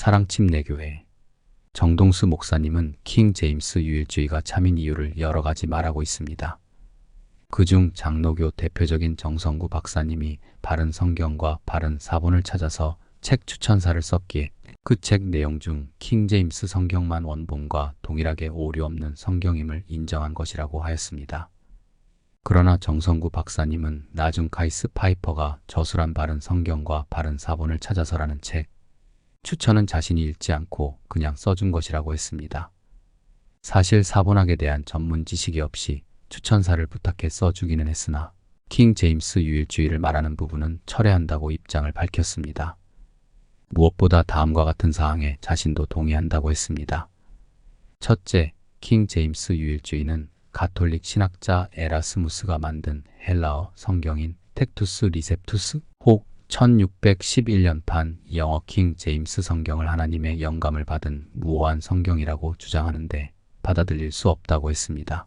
사랑침례교회. 정동수 목사님은 킹 제임스 유일주의가 참인 이유를 여러 가지 말하고 있습니다. 그중 장로교 대표적인 정성구 박사님이 바른 성경과 바른 사본을 찾아서 책 추천사를 썼기에 그 책 내용 중 킹 제임스 성경만 원본과 동일하게 오류 없는 성경임을 인정한 것이라고 하였습니다. 그러나 정성구 박사님은 나중 카이스 파이퍼가 저술한 바른 성경과 바른 사본을 찾아서라는 책 추천은 자신이 읽지 않고 그냥 써준 것이라고 했습니다. 사실 사본학에 대한 전문 지식이 없이 추천사를 부탁해 써주기는 했으나 킹 제임스 유일주의를 말하는 부분은 철회한다고 입장을 밝혔습니다. 무엇보다 다음과 같은 사항에 자신도 동의한다고 했습니다. 첫째, 킹 제임스 유일주의는 가톨릭 신학자 에라스무스가 만든 헬라어 성경인 텍투스 리셉투스 혹 1611년판 영어 킹 제임스 성경을 하나님의 영감을 받은 무오한 성경이라고 주장하는데 받아들일 수 없다고 했습니다.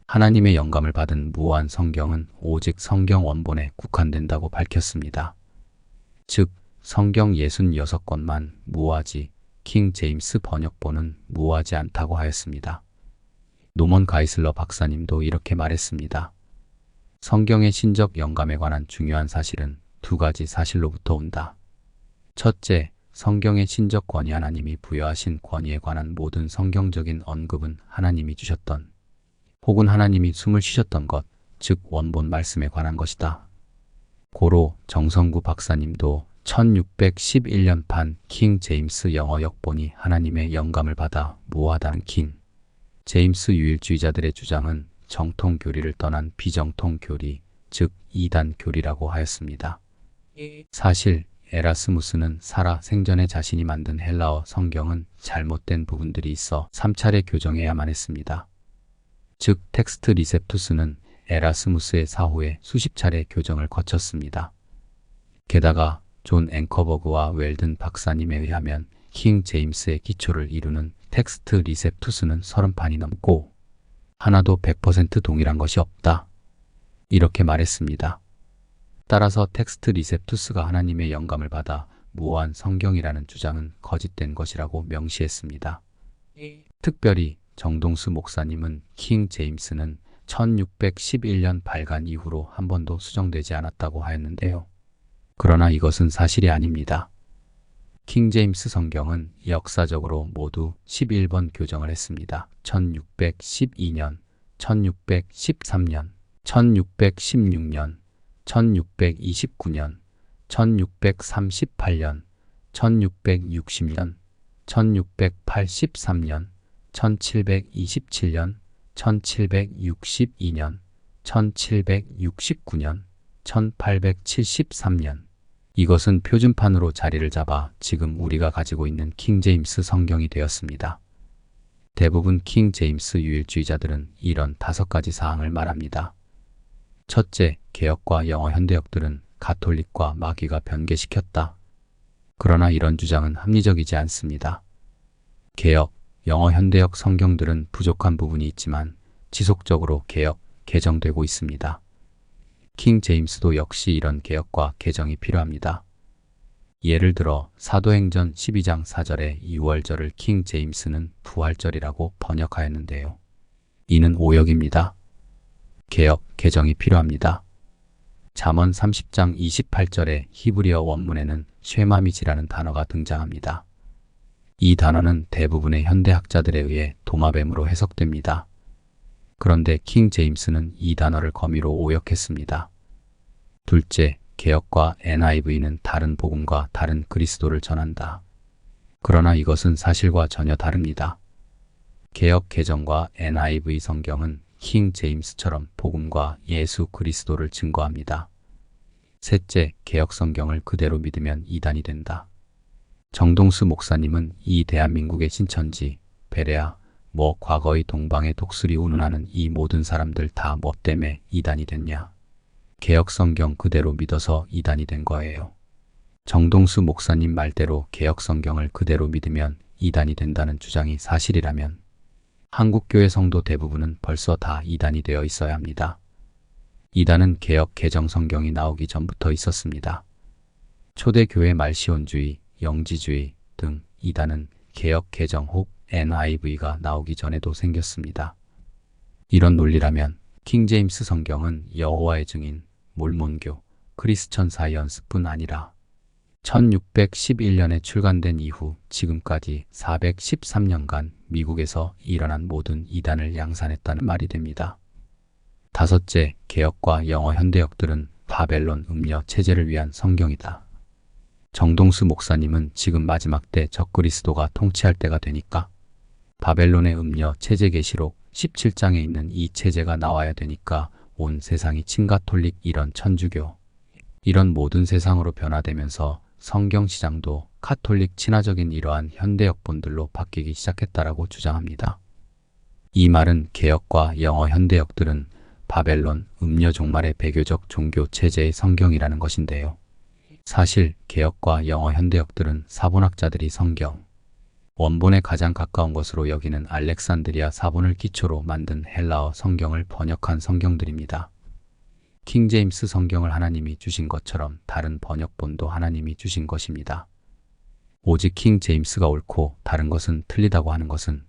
하나님의 영감을 받은 무오한 성경은 오직 성경 원본에 국한된다고 밝혔습니다. 즉, 성경 66권만 무오하지 킹 제임스 번역본은 무오하지 않다고 하였습니다. 노먼 가이슬러 박사님도 이렇게 말했습니다. 성경의 신적 영감에 관한 중요한 사실은 두 가지 사실로부터 온다. 첫째, 성경의 신적 권위, 하나님이 부여하신 권위에 관한 모든 성경적인 언급은 하나님이 주셨던 혹은 하나님이 숨을 쉬셨던 것, 즉 원본 말씀에 관한 것이다. 고로 정성구 박사님도 1611년판 킹 제임스 영어 역본이 하나님의 영감을 받아 무오하다는 킹 제임스 유일주의자들의 주장은 정통 교리를 떠난 비정통 교리, 즉 이단 교리라고 하였습니다. 사실 에라스무스는 살아 생전에 자신이 만든 헬라어 성경은 잘못된 부분들이 있어 3차례 교정해야만 했습니다. 즉 텍스트 리셉투스는 에라스무스의 사후에 수십 차례 교정을 거쳤습니다. 게다가 존 앵커버그와 웰든 박사님에 의하면 킹 제임스의 기초를 이루는 텍스트 리셉투스는 30판이 넘고 하나도 100% 동일한 것이 없다. 이렇게 말했습니다. 따라서 텍스트 리셉투스가 하나님의 영감을 받아 무오한 성경이라는 주장은 거짓된 것이라고 명시했습니다. 특별히 정동수 목사님은 킹 제임스는 1611년 발간 이후로 한 번도 수정되지 않았다고 하였는데요. 그러나 이것은 사실이 아닙니다. 킹 제임스 성경은 역사적으로 모두 11번 교정을 했습니다. 1612년, 1613년, 1616년, 1629년, 1638년, 1660년, 1683년, 1727년, 1762년, 1769년, 1873년. 이것은 표준판으로 자리를 잡아 지금 우리가 가지고 있는 킹 제임스 성경이 되었습니다. 대부분 킹 제임스 유일주의자들은 이런 5가지 사항을 말합니다. 첫째, 개역과 영어 현대역들은 가톨릭과 마귀가 변개시켰다. 그러나 이런 주장은 합리적이지 않습니다. 개역, 영어 현대역 성경들은 부족한 부분이 있지만 지속적으로 개역, 개정되고 있습니다. 킹 제임스도 역시 이런 개혁과 개정이 필요합니다. 예를 들어 사도행전 12장 4절의 6월절을 킹 제임스는 부활절이라고 번역하였는데요. 이는 오역입니다. 개혁, 개정이 필요합니다. 잠언 30장 28절의 히브리어 원문에는 쉐마미지라는 단어가 등장합니다. 이 단어는 대부분의 현대학자들에 의해 도마뱀으로 해석됩니다. 그런데 킹 제임스는 이 단어를 거미로 오역했습니다. 둘째, 개역과 NIV는 다른 복음과 다른 그리스도를 전한다. 그러나 이것은 사실과 전혀 다릅니다. 개역 개정과 NIV 성경은 킹 제임스처럼 복음과 예수 그리스도를 증거합니다. 셋째, 개역 성경을 그대로 믿으면 이단이 된다. 정동수 목사님은 이 대한민국의 신천지, 베레아, 과거의 동방의 독수리 운운하는 이 모든 사람들 다 뭐 때문에 이단이 됐냐? 개역 성경 그대로 믿어서 이단이 된 거예요. 정동수 목사님 말대로 개역 성경을 그대로 믿으면 이단이 된다는 주장이 사실이라면 한국교회 성도 대부분은 벌써 다 이단이 되어 있어야 합니다. 이단은 개역 개정 성경이 나오기 전부터 있었습니다. 초대교회 말시온주의, 영지주의, 등 이단은 개역 개정 혹 NIV가 나오기 전에도 생겼습니다. 이런 논리라면 킹 제임스 성경은 여호와의 증인, 몰몬교, 크리스천 사이언스뿐 아니라 1611년에 출간된 이후 지금까지 413년간 미국에서 일어난 모든 이단을 양산했다는 말이 됩니다. 다섯째, 개역과 영어 현대역들은 바벨론 음녀 체제를 위한 성경이다. 정동수 목사님은 지금 마지막 때 적그리스도가 통치할 때가 되니까 바벨론의 음녀 체제 계시록 17장에 있는 이 체제가 나와야 되니까 온 세상이 친가톨릭 이런 천주교 이런 모든 세상으로 변화되면서 성경 시장도 카톨릭 친화적인 이러한 현대역본들로 바뀌기 시작했다라고 주장합니다. 이 말은 개역과 영어 현대역들은 바벨론 음녀 종말의 배교적 종교 체제의 성경이라는 것인데요. 사실 개역과 영어 현대역들은 사본학자들이 성경 원본에 가장 가까운 것으로 여기는 알렉산드리아 사본을 기초로 만든 헬라어 성경을 번역한 성경들입니다. 킹 제임스 성경을 하나님이 주신 것처럼 다른 번역본도 하나님이 주신 것입니다. 오직 킹 제임스가 옳고 다른 것은 틀리다고 하는 것은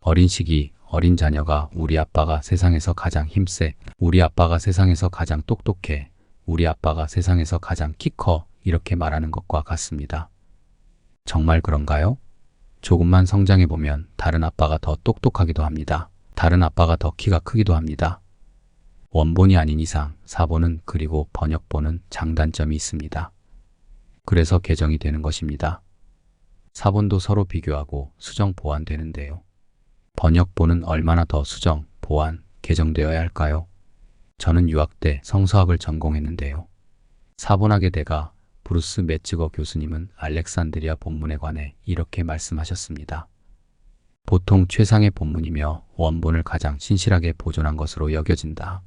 어린 시기, 어린 자녀가 우리 아빠가 세상에서 가장 힘세, 우리 아빠가 세상에서 가장 똑똑해, 우리 아빠가 세상에서 가장 키 커 이렇게 말하는 것과 같습니다. 정말 그런가요? 조금만 성장해보면 다른 아빠가 더 똑똑하기도 합니다. 다른 아빠가 더 키가 크기도 합니다. 원본이 아닌 이상 사본은 그리고 번역본은 장단점이 있습니다. 그래서 개정이 되는 것입니다. 사본도 서로 비교하고 수정 보완되는데요. 번역본은 얼마나 더 수정, 보완, 개정되어야 할까요? 저는 유학 때 성서학을 전공했는데요. 사본학의 대가 브루스 매츠거 교수님은 알렉산드리아 본문에 관해 이렇게 말씀하셨습니다. 보통 최상의 본문이며 원본을 가장 신실하게 보존한 것으로 여겨진다.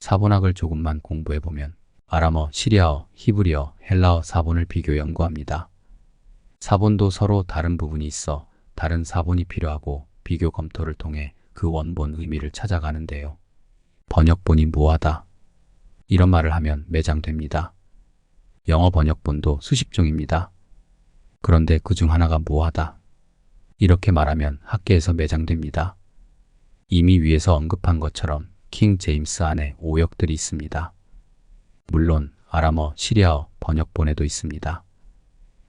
사본학을 조금만 공부해보면 아람어, 시리아어, 히브리어, 헬라어 사본을 비교 연구합니다. 사본도 서로 다른 부분이 있어 다른 사본이 필요하고 비교 검토를 통해 그 원본 의미를 찾아가는데요. 번역본이 무하다. 이런 말을 하면 매장됩니다. 영어 번역본도 수십 종입니다. 그런데 그중 하나가 무하다. 이렇게 말하면 학계에서 매장됩니다. 이미 위에서 언급한 것처럼 킹 제임스 안에 오역들이 있습니다. 물론 아람어, 시리아어 번역본에도 있습니다.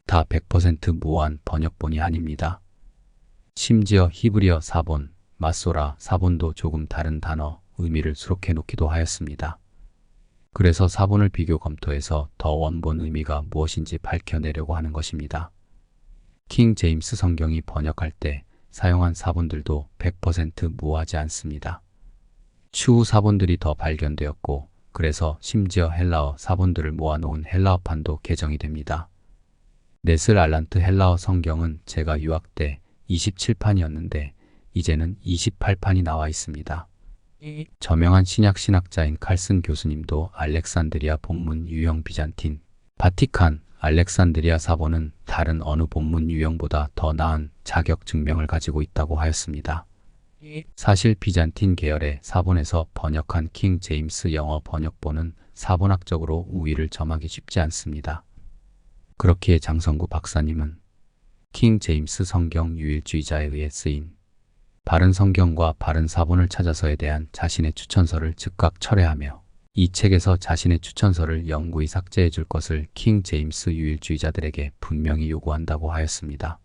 다 100% 무한 번역본이 아닙니다. 심지어 히브리어 사본, 마소라 사본도 조금 다른 단어, 의미를 수록해 놓기도 하였습니다. 그래서 사본을 비교 검토해서 더 원본 의미가 무엇인지 밝혀내려고 하는 것입니다. 킹 제임스 성경이 번역할 때 사용한 사본들도 100% 무하지 않습니다. 추후 사본들이 더 발견되었고 그래서 심지어 헬라어 사본들을 모아놓은 헬라어판도 개정이 됩니다. 네슬 알란트 헬라어 성경은 제가 유학 때 27판이었는데 이제는 28판이 나와 있습니다. 저명한 신약 신학자인 칼슨 교수님도 알렉산드리아 본문 유형 비잔틴, 바티칸, 알렉산드리아 사본은 다른 어느 본문 유형보다 더 나은 자격 증명을 가지고 있다고 하였습니다. 사실 비잔틴 계열의 사본에서 번역한 킹 제임스 영어 번역본은 사본학적으로 우위를 점하기 쉽지 않습니다. 그렇기에 장성구 박사님은 킹 제임스 성경 유일주의자에 의해 쓰인 바른 성경과 바른 사본을 찾아서에 대한 자신의 추천서를 즉각 철회하며 이 책에서 자신의 추천서를 영구히 삭제해 줄 것을 킹 제임스 유일주의자들에게 분명히 요구한다고 하였습니다.